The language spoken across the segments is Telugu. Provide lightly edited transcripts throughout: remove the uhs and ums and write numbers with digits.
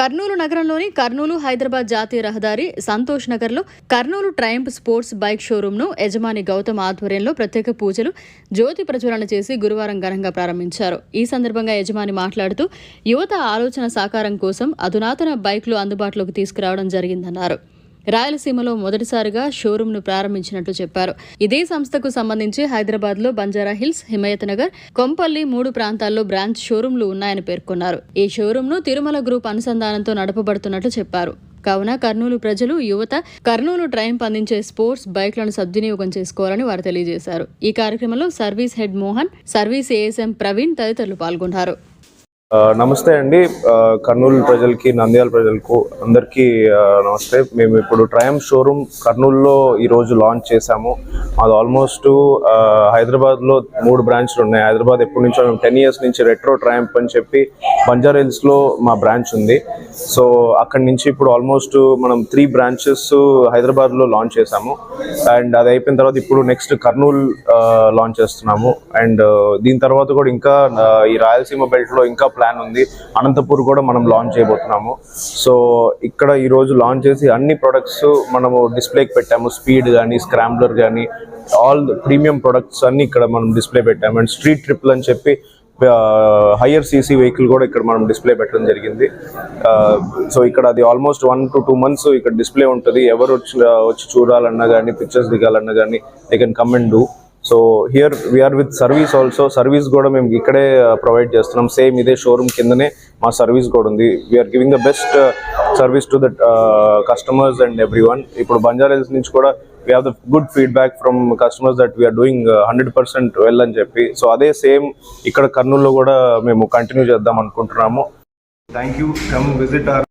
కర్నూలు నగరంలోని కర్నూలు హైదరాబాద్ జాతీయ రహదారి సంతోష్ నగర్లో కర్నూలు ట్రయంప్ స్పోర్ట్స్ బైక్ షోరూంను యజమాని గౌతమ్ ఆధ్వర్యంలో ప్రత్యేక పూజలు జ్యోతి ప్రజ్వలన చేసి గురువారం ఘనంగా ప్రారంభించారు. ఈ సందర్భంగా యజమాని మాట్లాడుతూ యువత ఆలోచన సాకారం కోసం అధునాతన బైక్లు అందుబాటులోకి తీసుకురావడం జరిగిందన్నారు. రాయలసీమలో మొదటిసారిగా షోరూంను ప్రారంభించినట్లు చెప్పారు. ఇదే సంస్థకు సంబంధించి హైదరాబాద్లో బంజారా హిల్స్, హిమయత్ నగర్, కొంపల్లి 3 ప్రాంతాల్లో బ్రాంచ్ షోరూంలు ఉన్నాయని పేర్కొన్నారు. ఈ షోరూంను తిరుమల గ్రూప్ అనుసంధానంతో నడపబడుతున్నట్లు చెప్పారు. కావున కర్నూలు ప్రజలు, యువత కర్నూలు ట్రయంప్ అందించే స్పోర్ట్స్ బైక్లను సద్వినియోగం చేసుకోవాలని వారు తెలియజేశారు. ఈ కార్యక్రమంలో service head Mohan, service ASM Praveen తదితరులు పాల్గొన్నారు. నమస్తే అండి. కర్నూలు ప్రజలకి, నంద్యాల ప్రజలకు అందరికీ నమస్తే. మేము ఇప్పుడు ట్రయంప్ షోరూమ్ కర్నూలులో ఈరోజు లాంచ్ చేశాము. అది ఆల్మోస్ట్ హైదరాబాద్లో 3 బ్రాంచ్లు ఉన్నాయి. హైదరాబాద్ ఎప్పటి నుంచో మేము 10 years నుంచి రెట్రో ట్రయంప్ అని చెప్పి బంజారా హిల్స్లో మా బ్రాంచ్ ఉంది. సో అక్కడి నుంచి ఇప్పుడు ఆల్మోస్ట్ మనం 3 branches హైదరాబాద్లో లాంచ్ చేశాము. అండ్ అది అయిపోయిన తర్వాత ఇప్పుడు నెక్స్ట్ కర్నూలు లాంచ్ చేస్తున్నాము. అండ్ దీని తర్వాత కూడా ఇంకా ఈ రాయలసీమ బెల్ట్లో ఇంకా ప్లాన్ ఉంది. అనంతపూర్ కూడా మనం లాంచ్ చేయబోతున్నాము. సో ఇక్కడ ఈరోజు లాంచ్ చేసి అన్ని ప్రొడక్ట్స్ మనము డిస్ప్లేకి పెట్టాము. స్పీడ్ కానీ, స్క్రాంబ్లర్ కానీ, ఆల్ ప్రీమియం ప్రొడక్ట్స్ అన్ని ఇక్కడ మనం డిస్ప్లే పెట్టాము. అండ్ స్ట్రీట్ ట్రిపుల్ అని చెప్పి హయ్యర్ సీసీ వెహికల్ కూడా ఇక్కడ మనం డిస్ప్లే పెట్టడం జరిగింది. సో ఇక్కడ అది ఆల్మోస్ట్ 1 to 2 months ఇక్కడ డిస్ప్లే ఉంటుంది. ఎవరు వచ్చి చూడాలన్నా కానీ, పిక్చర్స్ దిగాలన్నా కానీ they can come and do. So here we are with service also. Service కూడా మేము ఇక్కడే ప్రొవైడ్ చేస్తున్నాం. సేమ్ ఇదే షోరూమ్ కిందనే మా సర్వీస్ కూడా ఉంది. We are giving the best service to the customers and every one. ఇప్పుడు బంజారా హిల్స్ నుంచి కూడా we have the good feedback from customers that we are doing 100% well అని చెప్పి. సో అదే సేమ్ ఇక్కడ కర్నూలులో కూడా మేము కంటిన్యూ చేద్దాం అనుకుంటున్నాము. Thank you. Come visit our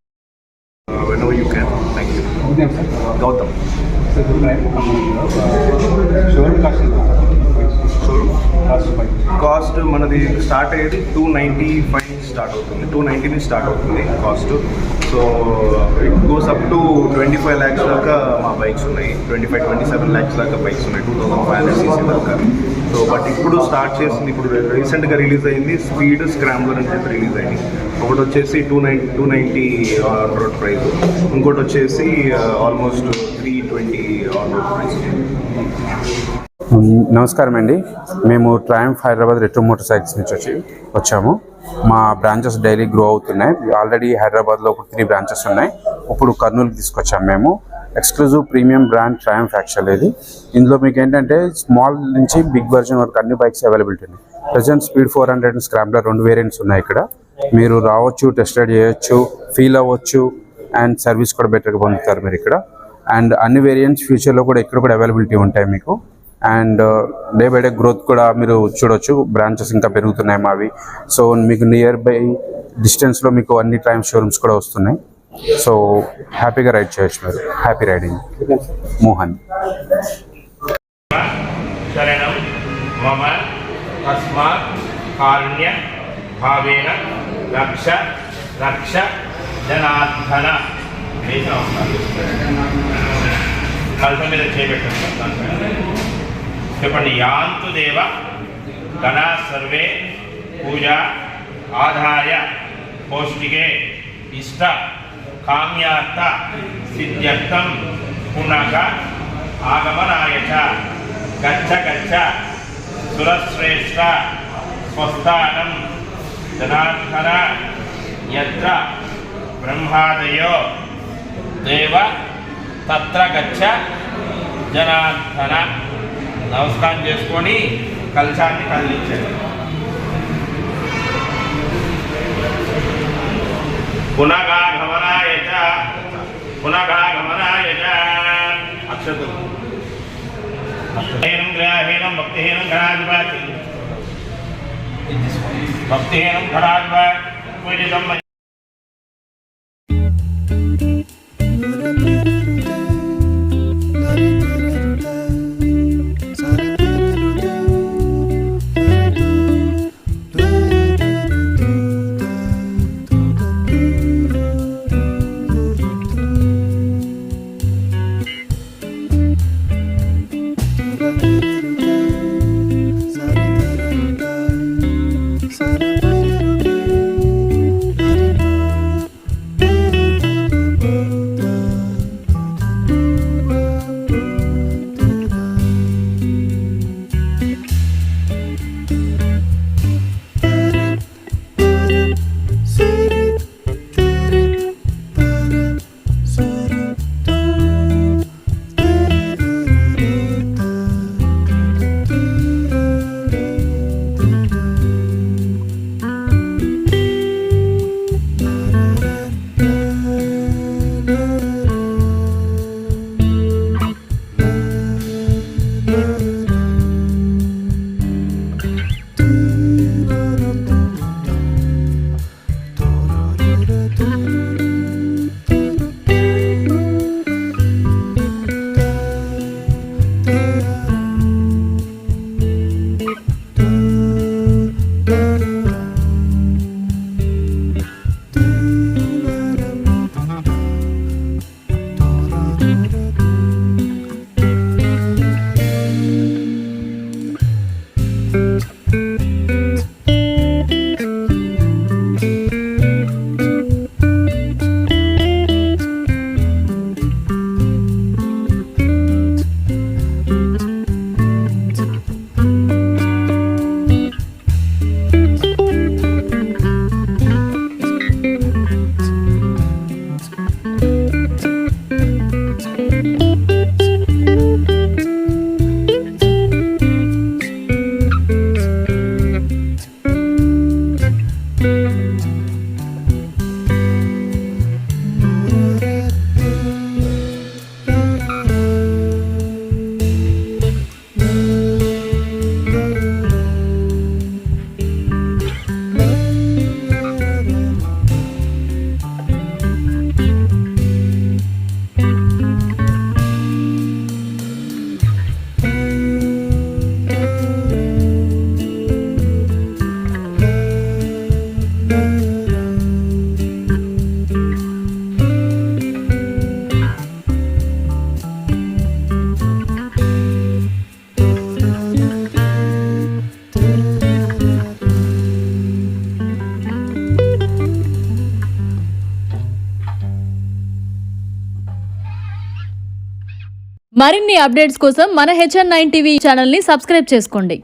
whenever you can. Thank you. Gautam. Cost మనది స్టార్ట్ అయ్యేది 295 స్టార్ట్ అవుతుంది. 290 నుంచి స్టార్ట్ అవుతుంది cost. So it goes up to 25 lakhs దాకా మా బైక్స్ ఉన్నాయి. 25-27 lakhs దాకా బైక్స్ ఉన్నాయి 2500 cc దాకా. సో బట్ ఇప్పుడు స్టార్ట్ చేసింది, ఇప్పుడు రీసెంట్గా రిలీజ్ అయింది స్పీడ్, స్క్రాంబ్లర్ అని చెప్పి రిలీజ్ అయింది. ఒకటి వచ్చేసి 290 ఆన్ రోడ్ ప్రైస్, ఇంకోటి వచ్చేసి ఆల్మోస్ట్ 320 ఆన్ రోడ్ ప్రైస్. నమస్కారం అండి. మేము triumph Hyderabad retro motor cycles నుంచి వచ్చాము. మా బ్రాంచెస్ డైలీ గ్రో అవుతున్నాయి. ఆల్రెడీ హైదరాబాద్లో ఒక 3 branches ఉన్నాయి. ఇప్పుడు కర్నూలుకి తీసుకొచ్చాము. మేము exclusive premium brand triumph actual ఇది. ఇందులో మీకు ఏంటంటే స్మాల్ నుంచి బిగ్ వర్జన్ వరకు అన్ని బైక్స్ అవైలబిలిటీ ఉన్నాయి. ప్రజెంట్ స్పీడ్ 400 స్క్రాంబ్లర్ 2 వేరియంట్స్ ఉన్నాయి. ఇక్కడ మీరు రావచ్చు, టెస్ట్ రైడ్ చేయొచ్చు, ఫీల్ అవ్వచ్చు, అండ్ సర్వీస్ కూడా బెటర్గా పొందుతారు మీరు ఇక్కడ. అండ్ అన్ని వేరియంట్స్ ఫ్యూచర్లో కూడా ఇక్కడ కూడా అవైలబిలిటీ ఉంటాయి మీకు. And day by day growth కూడా మీరు చూడొచ్చు. బ్రాంచెస్ ఇంకా పెరుగుతున్నాయి మావి. సో మీకు నియర్ బై డిస్టెన్స్లో మీకు అన్ని ట్రయంప్ షోరూమ్స్ కూడా వస్తున్నాయి. సో హ్యాపీగా రైడ్ చేయొచ్చు మీరు. Happy riding. మోహన్. శరణం మమ తస్మాత్ కారుణ్య భావేన రక్ష రక్ష జనార్దన. కల్ప మీద చేపెట్టాను. చెప్పండి. యాంతు దేవ గణా సర్వే పూజా ఆధాయ పౌష్టికే ఇష్ట కామ్యార్థ సిద్ధ్యర్థం పునః ఆగమనాయ చ గచ్చ గచ్చ సురశ్రేష్ఠ స్వస్థానం జనార్దన యత్ర బ్రహ్మాదయో దేవ తత్ర గచ్చ జనార్దన. నమస్కారం చేసుకొని కలశాన్ని కదిలించండి. పునఃగమనాయ చ పునఃగమనాయ చ. అక్షతులు. హీనం గ్రహహీనం భక్తిహీనం ఘనాధిపతి భక్తిహీనం ఘనాధిపతి పూజితం. మరిన్ని అప్డేట్స్ కోసం మన HN9 టీవీ ఛానల్ ని సబ్స్క్రైబ్ చేసుకోండి.